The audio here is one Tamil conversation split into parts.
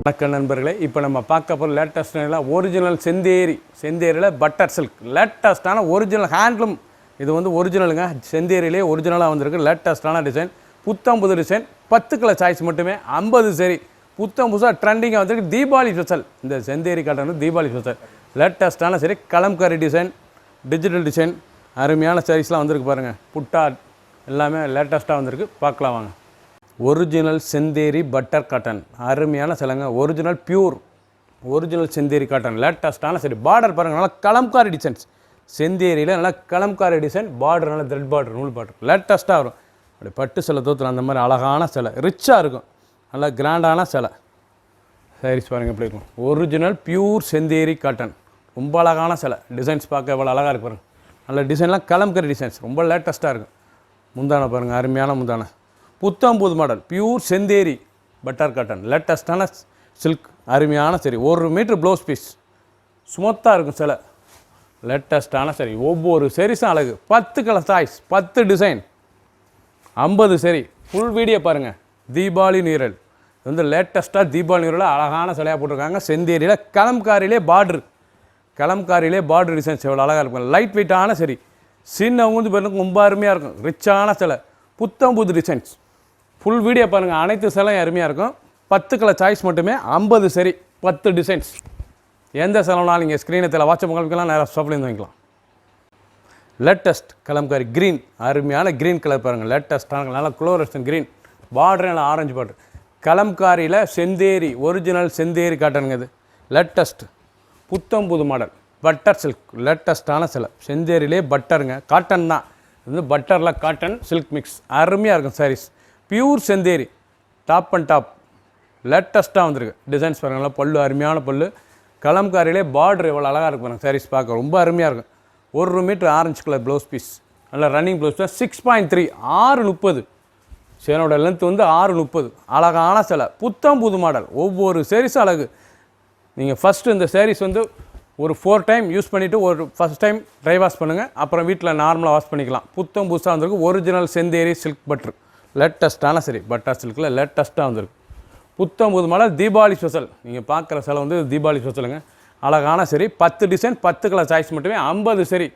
வணக்கம் நண்பர்களே, இப்போ நம்ம பார்க்க போகிற லேட்டஸ்ட் ஒரிஜினல் செந்தேரியில் பட்டர் சில்க் லேட்டஸ்ட்டான ஒரிஜினல் ஹேண்ட்லூம். இது வந்து ஒரிஜினலுங்க, செந்தேரியிலே ஒரிஜினலாக வந்திருக்கு. லேட்டஸ்ட்டான டிசைன், புத்தம் புது டிசைன், 10 கலர் சாய்ஸ் மட்டுமே, 50 சரி. புத்தம் புதுசாக ட்ரெண்டிங்காக வந்திருக்கு. தீபாவளி ஸ்பெஷல் இந்த செந்தேரி காட்டன் தீபாவளி ஸ்பெஷல் லேட்டஸ்ட்டான சரி. கலம்காரி டிசைன், டிஜிட்டல் டிசைன், அருமையான சாரீஸ்லாம் வந்திருக்கு பாருங்கள். புட்டா எல்லாமே லேட்டஸ்ட்டாக வந்திருக்கு. பார்க்கலாம் வாங்க. ஒரிஜினல் செந்தேரி பட்டர் காட்டன் அருமையான சிலங்க. Original pure original Chanderi cotton லேட்டஸ்ட்டான சரி. பார்டர் பாருங்கள், நல்லா கலம்காரி டிசைன்ஸ். செந்தேரியில் நல்லா கலம்காரி டிசைன், பார்டர் நல்லா த்ரெட் பார்டர், நூல் பார்டர் லேட்டஸ்ட்டாக வரும். அப்படி பட்டு சிலை தோற்றுல அந்த மாதிரி அழகான சிலை, ரிச்சாக இருக்கும், நல்லா கிராண்டான சிலை. சாரீஸ் பாருங்கள் எப்படி இருக்கும். ஒரிஜினல் பியூர் செந்தேரி காட்டன், ரொம்ப அழகான சிலை. டிசைன்ஸ் பார்க்க எவ்வளோ அழகாக இருக்கு பாருங்கள். நல்ல டிசைன்லாம் கலம்காரி டிசைன்ஸ், ரொம்ப லேட்டஸ்ட்டாக இருக்கும். முந்தானை பாருங்கள், அருமையான முந்தானை. புத்தம்புது model pure Chanderi butter cotton லேட்டஸ்ட்டான சில்க், அருமையான சரி. 1 மீட்டர் ப்ளவுஸ் பீஸ், ஸ்மூத்தாக இருக்கும் சிலை, லேட்டஸ்ட்டான சரி. ஒவ்வொரு சரிஸும் அழகு. 10 கலர் சாய்ஸ், 10 டிசைன், 50 சரி. ஃபுல் வீடியோ பாருங்கள். தீபாவளி நீரல் இது வந்து லேட்டஸ்ட்டாக தீபாவளி நீரில் அழகான சிலையாக போட்டிருக்காங்க. செந்தேரியில் கலம்காரியிலே பார்டர் டிசைன்ஸ் எவ்வளோ அழகாக இருக்கும். லைட் வெயிட்டான சரி. சின்னவங்க வந்து பாருங்க ரொம்ப அருமையாக இருக்கும். ரிச்சான சிலை, புத்தம்புது டிசைன்ஸ். ஃபுல் வீடியோ பாருங்கள். அனைத்து சிலையும் அருமையாக இருக்கும். 10 கலர் சாய்ஸ் மட்டுமே, 50 சரி, 10 டிசைன்ஸ். எந்த செலவுனாலும் நீங்கள் ஸ்க்ரீனத்தில் வாட்ஸ்அப் காமிக்கலாம், நேராக ஷாப்லேருந்து வாங்கிக்கலாம். லேட்டஸ்ட் கலம்காரி க்ரீன், அருமையான க்ரீன் கலர் பாருங்கள். லேட்டஸ்ட்டான நல்லா குளோரஸ்டன் க்ரீன், பார்டர் நல்லா ஆரஞ்சு பார்டர். கலம்காரியில் செந்தேரி ஒரிஜினல் செந்தேரி காட்டனுங்க. இது லேட்டஸ்ட் புத்தம்புது மாடல் பட்டர் சில்க் லேட்டஸ்ட்டான சிலை. செந்தேரியிலே பட்டருங்க, காட்டன் தான். இது வந்து பட்டரில் காட்டன் சில்க் மிக்ஸ், அருமையாக இருக்கும் saris. Pure Chanderi top and top லேட்டஸ்ட்டாக வந்திருக்கு. டிசைன்ஸ் பாருங்கள், பல்லு அருமையான பல்லு. கலம்காரியிலே பார்டர் எவ்வளோ அழகாக இருக்கும் பாருங்கள். சாரீஸ் பார்க்க ரொம்ப அருமையாக இருக்கும். 1 metre orange colour blouse piece, நல்லா ரன்னிங் ப்ளவுஸ் பீஸ். 6.3 6:30 சேனோட லென்த் வந்து 6:30. அழகான சிலை, புத்தம் புது மாடல். ஒவ்வொரு சாரீஸும் அழகு. நீங்கள் ஃபஸ்ட்டு இந்த சாரீஸ் வந்து ஒரு 4 டைம் யூஸ் பண்ணிவிட்டு ஒரு ஃபஸ்ட் டைம் ட்ரை வாஷ் பண்ணுங்கள். அப்புறம் வீட்டில் நார்மலாக வாஷ் பண்ணிக்கலாம். புத்தம் புதுசாக வந்திருக்கு. ஒரிஜினல் செந்தேரி சில்க் பட்ரு லேட்டஸ்ட்டான சரி. பட்டர் சில்கில் லேட்டஸ்ட்டாக வந்திருக்கு. புத்தம் புது மாடல் தீபாவளி ஸ்பெஷல். நீங்கள் பார்க்குற சிலை வந்து தீபாவளி ஸ்பெஷலுங்க. அழகான சரி. 10 டிசைன், 10 கலர் சாய்ஸ் மட்டுமே, 50 சரி.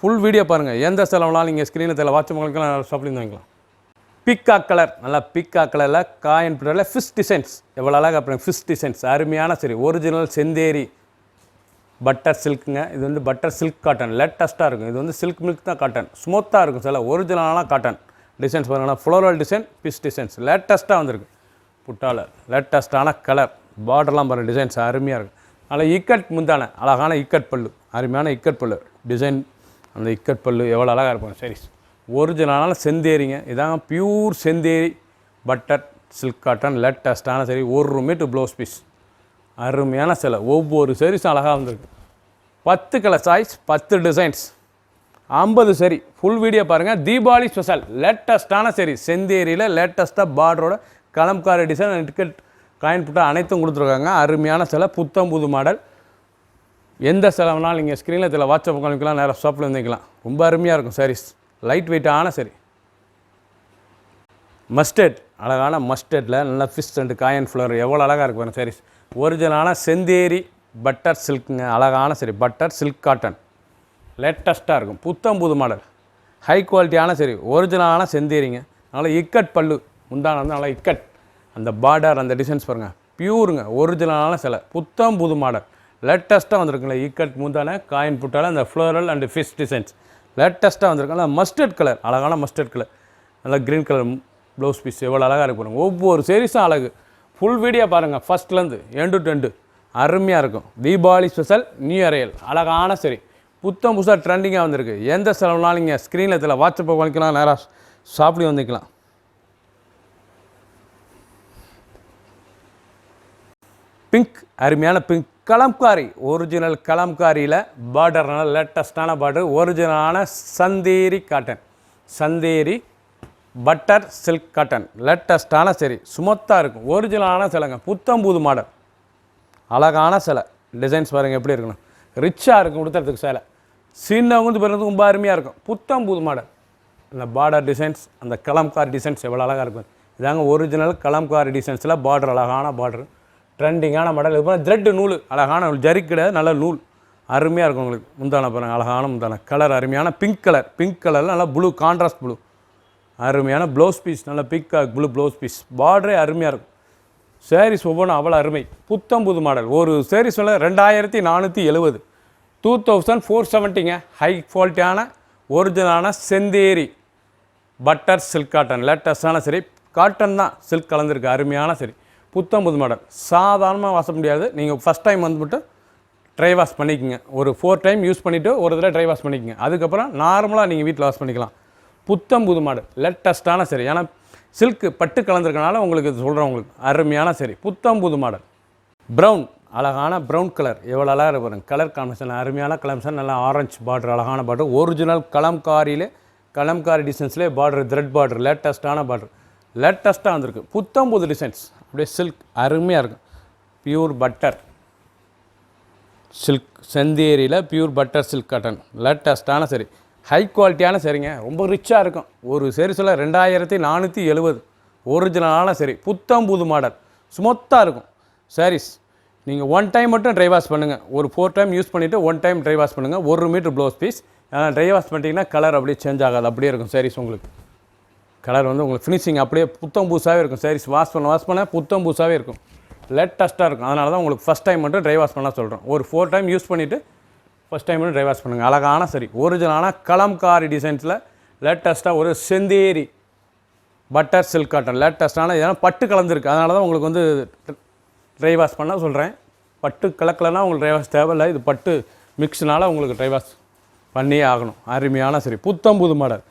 ஃபுல் வீடியோ பாருங்கள். எந்த செலவுனாலும் நீங்கள் ஸ்க்ரீனில் வாட்ஸ்அப் பண்ணிக்கலாம், ஷாப்லேருந்து வாங்கிக்கலாம். பிக்கா கலர், நல்லா பிக்கா கலரில் காயின் பிரில் ஃபிஷ் டிசைன்ஸ் எவ்வளோ அழகாக அப்புறம் ஃபிஷ் டிசைன்ஸ் அருமையான சரி. ஒரிஜினல் செந்தேரி பட்டர் சில்க்குங்க. இது வந்து பட்டர் சில்க் காட்டன் லேட்டஸ்ட்டாக இருக்கும். இது வந்து சில்க் மில்க் தான் காட்டன், ஸ்மூத்தாக இருக்கும் சில. ஒரிஜினலான காட்டன் டிசைன்ஸ் பாருங்கன்னா ஃப்ளோரல் டிசைன், ஃபிஷ் டிசைன்ஸ் லேட்டஸ்ட்டாக வந்திருக்கு. புட்டாவில் லேட்டஸ்ட்டான கலர், பார்டர்லாம் பாருங்கள். டிசைன்ஸ் அருமையாக இருக்கும். நல்லா இக்கட் முந்தான அழகான இக்கட் பல்லு, அருமையான இக்கட் பல்லு டிசைன். அந்த இக்கட் பல்லு எவ்வளோ அழகாக இருக்கும் சாரீஸ். ஒரிஜினலான செந்தேரிங்க. இதாங்க pure Chanderi butter silk cotton லேட்டஸ்ட்டான சரி. 1 மீட்டர் ப்ளவுஸ் பீஸ், அருமையான சிலை. ஒவ்வொரு சாரீஸும் அழகாக வந்திருக்கு. 10 கலர் சாய்ஸ், 10 டிசைன்ஸ், 50 சரி. ஃபுல் வீடியோ பாருங்கள். தீபாவளி ஸ்பெஷல் லேட்டஸ்ட்டான சரி. செந்தேரியில் லேட்டஸ்ட்டாக பார்டரோட கலம்காரி டிசைன், டிக்கெட் காயின் புட்டா அனைத்தும் கொடுத்துருக்காங்க. அருமையான சிலை, புத்தம் புது மாடல். எந்த செலவுனாலும் நீங்கள் ஸ்க்ரீனில் இதில் வாட்ஸ்அப் காமிக்கலாம், நேராக ஷாப்பில் வந்துக்கலாம். ரொம்ப அருமையாக இருக்கும் சாரீஸ். லைட் வெயிட்டான சரி. மஸ்டர்ட், அழகான மஸ்டர்டில் நல்லா ஃபிஷ் அண்ட் காயின் ஃப்ளவர் எவ்வளோ அழகாக இருக்கு பாருங்கள் சாரீஸ். ஒரிஜினலான செந்தேரி பட்டர் சில்க்குங்க. அழகான சரி. பட்டர் சில்க் காட்டன் லேட்டஸ்ட்டாக இருக்கும். புத்தம் புது மாடல், ஹை குவாலிட்டியான சரி. ஒரிஜினலான செந்தேரிங்க. நல்லா இக்கட் பல்லு, முந்தான வந்து நல்லா இக்கட். அந்த பார்டர், அந்த டிசைன்ஸ் பாருங்கள், பியூருங்க. ஒரிஜினலான சிலை, புத்தம் புது மாடல் லேட்டஸ்ட்டாக வந்திருக்குங்களா. இக்கட் முந்தான காயின் புட்டால் அந்த ஃப்ளோரல் அண்ட் ஃபிஷ் டிசைன்ஸ் லேட்டஸ்ட்டாக வந்திருக்குங்களா. மஸ்டர்ட் கலர், அழகான மஸ்டர்ட் கலர், நல்லா க்ரீன் கலர் ப்ளவுஸ் பீஸ் எவ்வளோ அழகாக இருக்கு பாருங்கள். ஒவ்வொரு சீரீஸும் அழகு. ஃபுல் வீடியோ பாருங்கள், ஃபஸ்ட்லேருந்து எண்டு டு எண்டு அருமையாக இருக்கும். தீபாவளி ஸ்பெஷல் நியூ இயர் அழகான சரி. புத்தம் புதுசாக ட்ரெண்டிங்காக வந்திருக்கு. எந்த செலவுனாலும் நீங்கள் ஸ்க்ரீனில் இதில் வாட்ஸ்அப்பை வாங்கிக்கலாம், நேராக ஷாப்லேயும் வந்துக்கலாம். பிங்க், அருமையான பிங்க் கலம்காரி. ஒரிஜினல் கலம்காரியில் பார்டர்னால லேட்டஸ்ட்டான பார்டர். ஒரிஜினலான Chanderi cotton, Chanderi butter silk cotton லேட்டஸ்ட்டான சரி. ஸ்மூத்தாக இருக்கும். ஒரிஜினலான சிலைங்க. புத்தம் புது மாடல், அழகான சிலை. டிசைன்ஸ் பாருங்கள் எப்படி இருக்கணும். ரிச்சாக இருக்கும் கொடுத்துறதுக்கு சிலை. சின்னவங்க வந்து பிறகு ரொம்ப அருமையாக இருக்கும். புத்தம் புது மாடல். அந்த பார்டர் டிசைன்ஸ், அந்த கலம்காரி டிசைன்ஸ் எவ்வளோ அழகாக இருக்கும். இதாங்க ஒரிஜினல் கலம்காரி டிசைன்ஸில் பார்டர், அழகான பார்டர். ட்ரெண்டிங்கான மாடல். இது போல் த்ரெட்டு நூல் அழகான ஜரி கிடையாது, நல்ல நூல் அருமையாக இருக்கும் உங்களுக்கு. முந்தான பாருங்கள், அழகான முந்தான கலர், அருமையான பிங்க் கலரில் நல்லா ப்ளூ, கான்ட்ராஸ்ட் ப்ளூ, அருமையான ப்ளவுஸ் பீஸ், நல்லா பிங்க் ப்ளூ ப்ளவுஸ் பீஸ், பார்டரே அருமையாக இருக்கும். சாரீஸ் ஒவ்வொன்றும் அவ்வளோ அருமை. புத்தம் புது மாடல். ஒரு சாரீஸ் 2470, 2470ங்க. ஹை குவாலிட்டியான ஒரிஜினலான செந்தேரி பட்டர் சில்க் காட்டன், லேட்டஸ்டான சரி, காட்டன் தான், சில்க் கலந்துருக்கு, அருமையான சரி, புத்தம் புது மாடல். சாதாரணமாக வாச முடியாது. நீங்கள் ஃபஸ்ட் டைம் வந்துவிட்டு ட்ரை வாஷ் பண்ணிக்கோங்க. ஒரு 4 டைம் யூஸ் பண்ணிவிட்டு ஒரு தடவை ட்ரை வாஷ் பண்ணிக்கோங்க. அதுக்கப்புறம் நார்மலாக நீங்கள் வீட்டில் வாஷ் பண்ணிக்கலாம். புத்தம் புது மாடல், லேட்டஸ்ட்டான சரி, ஏன்னா சில்க்கு பட்டு கலந்துருக்கனால உங்களுக்கு இது சொல்கிறேன். உங்களுக்கு அருமையான சரி, புத்தம் புது மாடல். ப்ரௌன், அழகான ப்ரௌன் கலர், எவ்வளோ அழகாக பாருங்க. கலர் காம்பினேஷன் அருமையான கலம்ஷன், நல்லா ஆரஞ்சு பார்டர், அழகான பார்டர், ஒரிஜினல் கலம்காரி டிசைன்ஸ்லேயே பார்டர், த்ரெட் பார்டர், லேட்டஸ்ட்டான பார்டர், லேட்டஸ்ட்டாக வந்திருக்கு. புத்தம் புது டிசைன்ஸ், அப்படியே சில்க் அருமையாக இருக்கும். பியூர் பட்டர் சில்க், செந்தேரியில் பியூர் பட்டர் சில்க் காட்டன், லேட்டஸ்ட்டான சரி, ஹை குவாலிட்டியான சரிங்க, ரொம்ப ரிச்சாக இருக்கும். ஒரு சரி 2470, ஒரிஜினலான சரி, புத்தம் புது மாடல், ஸ்மூத்தாக இருக்கும் சாரீஸ். நீங்கள் 1 டைம் மட்டும் ட்ரை வாஷ் பண்ணுங்கள். ஒரு 4 டைம் யூஸ் பண்ணிவிட்டு 1 டைம் ட்ரை வாஷ் பண்ணுங்கள். 1 metre blouse piece. Dry wash பண்ணிட்டீங்கன்னா கலர் அப்படியே சேஞ்ச் ஆகாது, அப்படியே இருக்கும் சாரீஸ். உங்களுக்கு கலர் உங்களுக்கு ஃபினிஷிங் அப்படியே புத்தம் பூசாகவே இருக்கும். சாரீஸ் வாஷ் பண்ண புத்தம் பூசாகவே இருக்கும், லேட்டஸ்ட்டாக இருக்கும். அதனால தான் உங்களுக்கு ஃபஸ்ட் டைம் மட்டும் ட்ரை வாஷ் பண்ண சொல்கிறேன். ஒரு 4 டைம் யூஸ் பண்ணிவிட்டு ஃபஸ்ட் டைம் மட்டும் ட்ரை வாஷ் பண்ணுங்கள். அழகான சரி, ஒரிஜினலான கலம்காரி டிசைன்ஸில் லேட்டஸ்ட்டாக ஒரு செந்தேரி பட்டர் சில்க் காட்டன், லேட்டஸ்ட்டான, ஏன்னா பட்டு கலந்துருக்கு. அதனால தான் உங்களுக்கு ட்ரை வாஷ் பண்ண சொல்கிறேன். பட்டு கலக்கலைன்னா உங்களுக்கு ட்ரை வாஷ் தேவையில்லை. இது பட்டு மிக்ஸ்னால உங்களுக்கு ட்ரை வாஷ் பண்ணியே ஆகணும். அருமையான சரி, புத்தம் புது மாடல்.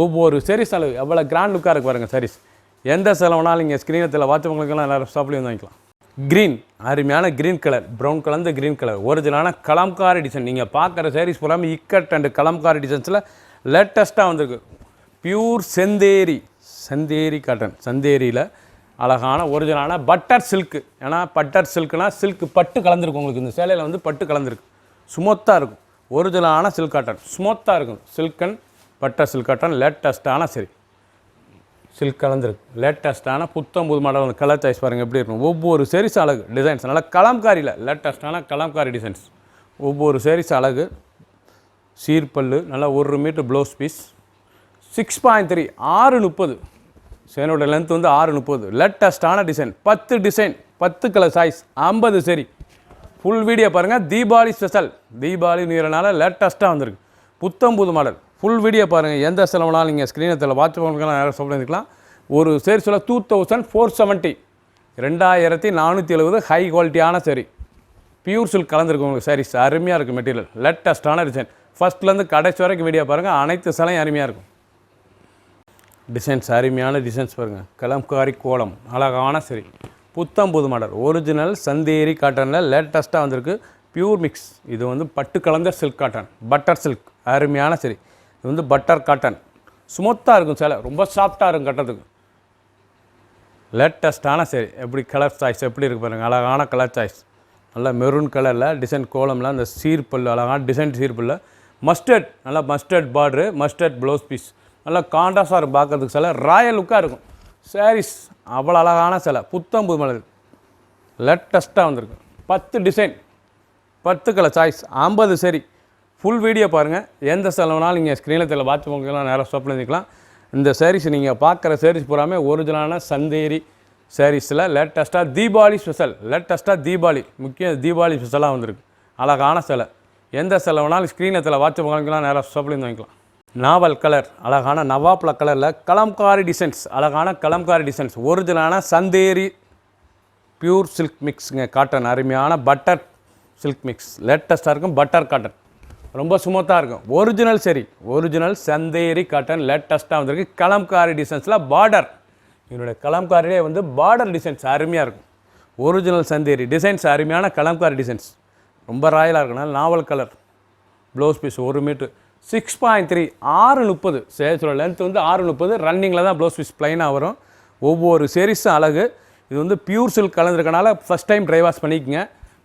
ஒவ்வொரு சாரீஸ் அளவு எவ்வளோ கிராண்ட் லுக்காக இருக்கு பாருங்கள் சாரீஸ். எந்த செலவுனாலும் நீங்கள் ஸ்க்ரீனத்தில் வாட்சவங்களுக்கெல்லாம் எல்லாரும் ஷாப்லேயும் வாங்கிக்கலாம். க்ரீன், அருமையான க்ரீன் கலர், ப்ரௌன் கலந்த க்ரீன் கலர், ஒரிஜினலான கலம்காரி டிசைன். நீங்கள் பார்க்குற சாரீஸ் பூராமல் இக்கட் அண்ட் கலம்காரி டிசைன்ஸில் லேட்டஸ்ட்டாக வந்திருக்கு. பியூர் செந்தேரி காட்டன், செந்தேரியில் அழகான ஒரிஜினலான பட்டர் சில்க்கு. ஏன்னா பட்டர் சில்க்குனா சில்க்கு பட்டு கலந்துருக்கு. உங்களுக்கு இந்த சேலையில் பட்டு கலந்துருக்கு, ஸ்மூத்தாக இருக்கும். ஒரிஜினலான சில்க் காட்டன், ஸ்மூத்தாக இருக்கும். சில்கன் பட்டர் சில்க் காட்டன், லேட்டஸ்ட்டான சரி, சில்க் கலந்துருக்கு, லேட்டஸ்ட்டான புத்தம் புது மாடல். கலர் சாய்ஸ் பாருங்கள் எப்படி இருக்கும். ஒவ்வொரு சாரீஸ் அழகு, டிசைன்ஸ் நல்லா கலம்காரியில் லேட்டஸ்ட்டான கலம்காரி டிசைன்ஸ். ஒவ்வொரு சாரீஸ் அழகு. சீர்பல்லு, நல்லா 1 மீட்டர் ப்ளவுஸ் பீஸ், 6.3, 6:30. சேனோட லென்த் 6:30. லேட்டஸ்ட்டான டிசைன், 10 டிசைன், 10 கலர் சாய்ஸ், 50 சரி. ஃபுல் வீடியோ பாருங்கள். தீபாவளி ஸ்பெஷல், தீபாவளி நீரனால லேட்டஸ்ட்டாக வந்திருக்கு, புத்தம் புது மாடல். ஃபுல் வீடியோ பாருங்கள். எந்த செலவுனாலும் நீங்கள் ஸ்க்ரீனத்தில் வாட்ச் பண்ணுறதுலாம் நேரம் சொல்லியிருக்கலாம். ஒரு சரி 2470, 2470, ஹை குவாலிட்டியான சரி, பியூர் சில்க் கலந்துருக்கு உங்களுக்கு சாரீஸ். அருமையாக இருக்குது மெட்டீரியல், லேட்டஸ்ட்டான டிசைன். ஃபஸ்ட்லேருந்து கடைசி வரைக்கும் வீடியோ பாருங்கள். அனைத்து சிலையும் அருமையாக இருக்கும். டிசைன்ஸ் அருமையான டிசைன்ஸ் பாருங்கள். கலம்காரி கோலம், அழகான சரி, புத்தம் புது மாடல், ஒரிஜினல் செந்தேரி காட்டனில் லேட்டஸ்ட்டாக வந்திருக்கு. Pure mix. இது பட்டு கலந்த சில்க் காட்டன், பட்டர் சில்க், அருமையான சரி. இது பட்டர் காட்டன், ஸ்மூத்தாக இருக்கும் சேலை, ரொம்ப சாஃப்டாக இருக்கும் கட்டுறதுக்கு. லேட்டஸ்ட்டான சரி, எப்படி கலர் சாய்ஸ் எப்படி இருக்குது பாருங்கள். அழகான கலர் சாய்ஸ், நல்லா மெரூன் கலரில் டிசைன் கோலமில் அந்த சீர்பல், அழகான டிசைன் சீர்பல்ல மஸ்டர்ட், நல்லா mustard border, mustard blouse piece, நல்லா காண்டாஸாக இருக்கும் பார்க்குறதுக்கு. சிலை ராயல் லுக்காக இருக்கும் சாரீஸ். அவ்வளோ அழகான சிலை, புத்தம் புது மாடல், லேட்டஸ்ட்டாக வந்திருக்கு. 10 டிசைன், 10 கலர் சாய்ஸ், 50 சரி. ஃபுல் வீடியோ பாருங்கள். எந்த செலவுனாலும் நீங்கள் ஸ்க்ரீனில் வாட்ச் பண்ணிக்கலாம், நேராக ஷாப்பில் இருந்துக்கலாம். இந்த சாரீஸ் நீங்கள் பார்க்குற சாரீஸ் பூராமே ஒரிஜினலான சந்தேரி சாரீஸில் லேட்டஸ்ட்டாக தீபாவளி ஸ்பெஷல், லேட்டஸ்ட்டாக தீபாவளி முக்கிய தீபாவளி ஸ்பெஷலாக வந்திருக்கு. அழகான சிலை. எந்த செலவுனாலும் ஸ்க்ரீனத்தில் வாட்ச் பண்ணிக்கலாம், நேராக ஷாப்பில் இருந்து வாங்கிக்கலாம். நாவல் கலர், அழகான நவாப்ல கலரில் கலம்காரி டிசைன்ஸ், அழகான கலம்காரி டிசைன்ஸ், ஒரிஜினலான சந்தேரி பியூர் சில்க் மிக்ஸுங்க காட்டன், அருமையான பட்டர் சில்க் மிக்ஸ், லேட்டஸ்ட்டாக இருக்கும். பட்டர் காட்டன் ரொம்ப ஸ்மூத்தாக இருக்கும். ஒரிஜினல் சரி, ஒரிஜினல் சந்தேரி காட்டன், லேட்டஸ்ட்டாக வந்திருக்கு. கலம்காரி டிசைன்ஸில் பார்டர், என்னுடைய கலம்காரிலே பார்டர் டிசைன்ஸ் அருமையாக இருக்கும். ஒரிஜினல் சந்தேரி டிசைன்ஸ், அருமையான கலம்காரி டிசைன்ஸ், ரொம்ப ராயலாக இருக்கனால. நாவல் கலர் ப்ளவுஸ் பீஸ், 1 மீட்டர், 6.3, 6:30. சேரீஸோட லென்த் 6:30. ரன்னிங்கில் தான் ப்ளவுஸ் பீஸ் ப்ளைனாக வரும். ஒவ்வொரு சேரீஸும் அழகு. இது பியூர் சில்க் கலந்துருக்கனால ஃபஸ்ட் டைம் ட்ரை வாஷ் பண்ணிக்கங்க.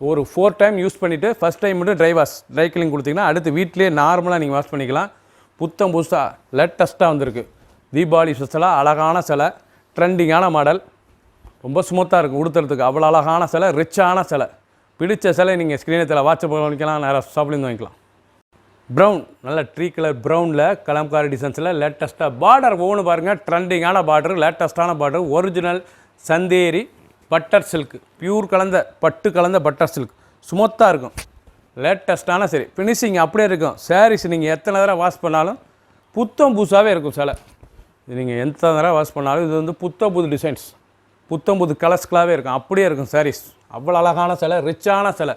ஒரு 4 டைம் யூஸ் பண்ணிவிட்டு ஃபஸ்ட் டைம் மட்டும் ட்ரை கிளீன் கொடுத்தீங்கன்னா அடுத்து வீட்டிலே நார்மலாக நீங்கள் வாஷ் பண்ணிக்கலாம். புத்தம் புதுசாக லேட்டஸ்ட்டாக வந்திருக்கு. தீபாவளி ஸ்பெஷலாக அழகான சிலை, ட்ரெண்டிங்கான மாடல், ரொம்ப ஸ்மூத்தாக இருக்கும் உடுத்துறதுக்கு. அவ்வளோ அழகான சிலை, ரிச்சான சிலை. பிடிச்ச சிலை நீங்கள் ஸ்க்ரீனத்தில் வாட்ஸ்அப் வாங்கிக்கலாம், நேராக ஷாப்லேருந்து வாங்கிக்கலாம். ப்ரௌன், நல்ல ட்ரீ கலர் ப்ரௌனில் கலம்காரி டிசைன்ஸில் லேட்டஸ்ட்டாக பார்டர் ஒவ்வொன்று பாருங்கள். ட்ரெண்டிங்கான பார்டர், லேட்டஸ்ட்டான border, original Chanderi butter silk, pure கலந்த பட்டு கலந்த பட்டர் சில்க், ஸ்மூத்தாக இருக்கும். லேட்டஸ்ட்டான சரி, ஃபினிஷிங் அப்படியே இருக்கும். சாரீஸ் நீங்கள் எத்தனை தடவை வாஷ் பண்ணாலும் புத்தம் புதுசாகவே இருக்கும் சிலை. இது நீங்கள் எத்தனை தடவை வாஷ் பண்ணாலும் இது வந்து புத்தம் புது டிசைன்ஸ், புத்தம் புது கலர்ஸ்களாகவே இருக்கும். அப்படியே இருக்கும் சாரீஸ். அவ்வளோ அழகான சிலை, ரிச்சான சிலை.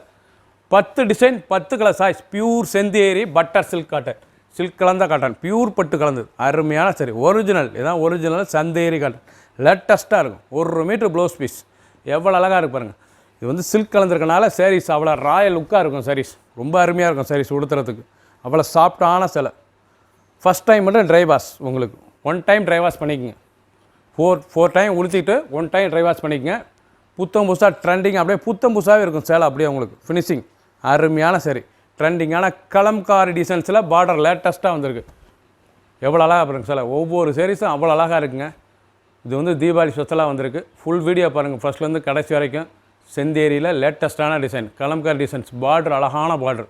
10 design 10 colour choice. Pure Chanderi butter silk cotton, silk கலந்த காட்டன், பியூர் பட்டு கலந்தது. அருமையான சரி, ஒரிஜினல். இதான் ஒரிஜினல் சந்தேரி காட்டன். லேட்டஸ்ட்டாக இருக்கும். 1 மீட்டர் ப்ளவுஸ் பீஸ். எவ்வளோ அழகாக இருக்கு பாருங்கள். இது வந்து சில்க் கலந்துருக்கனால சாரீஸ் அவ்வளோ ராயல் லுக்காக இருக்கும். சாரீஸ் ரொம்ப அருமையாக இருக்கும். சாரீஸ் உடுத்துறதுக்கு அவ்வளோ சாஃப்டான சிலை. ஃபஸ்ட் டைம் மட்டும் ட்ரை வாஷ், உங்களுக்கு 1 டைம் ட்ரை வாஷ் பண்ணிக்கோங்க. 4 டைம் உடுத்திட்டு 1 டைம் ட்ரை வாஷ் பண்ணிக்கங்க. புத்தம் புதுசாக ட்ரெண்டிங், அப்படியே புத்தம் புதுசாகவே இருக்கும் சேலை. அப்படியே உங்களுக்கு ஃபினிஷிங் அருமையான சரி, ட்ரெண்டிங்கான கலம்காரி டிசைன்ஸில் பார்டர் லேட்டஸ்ட்டாக வந்திருக்கு. எவ்வளோ அழகாக பாருங்க சிலை. ஒவ்வொரு சாரீஸும் அவ்வளோ அழகாக இருக்குங்க. இது வந்து தீபாவளி ஸ்பெஷலாக வந்திருக்கு. ஃபுல் வீடியோ பாருங்கள் ஃபஸ்ட்லேருந்து கடைசி வரைக்கும். செந்தேரியில் லேட்டஸ்ட்டான டிசைன், கலம்காரி டிசைன்ஸ், பார்டர் அழகான பார்டர்.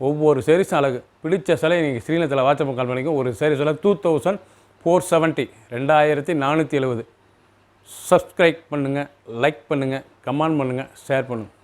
ஒவ்வொரு சாரீஸும் அழகு. பிடிச்ச சிலை நீங்கள் ஸ்ரீநத்தில் வாட்ஸ்அப் கால் பண்ணிக்கோ. ஒரு சாரீஸ் 2470, 2470. சப்ஸ்கிரைப் பண்ணுங்கள், லைக் பண்ணுங்கள், கமெண்ட் பண்ணுங்கள், ஷேர் பண்ணுங்கள்.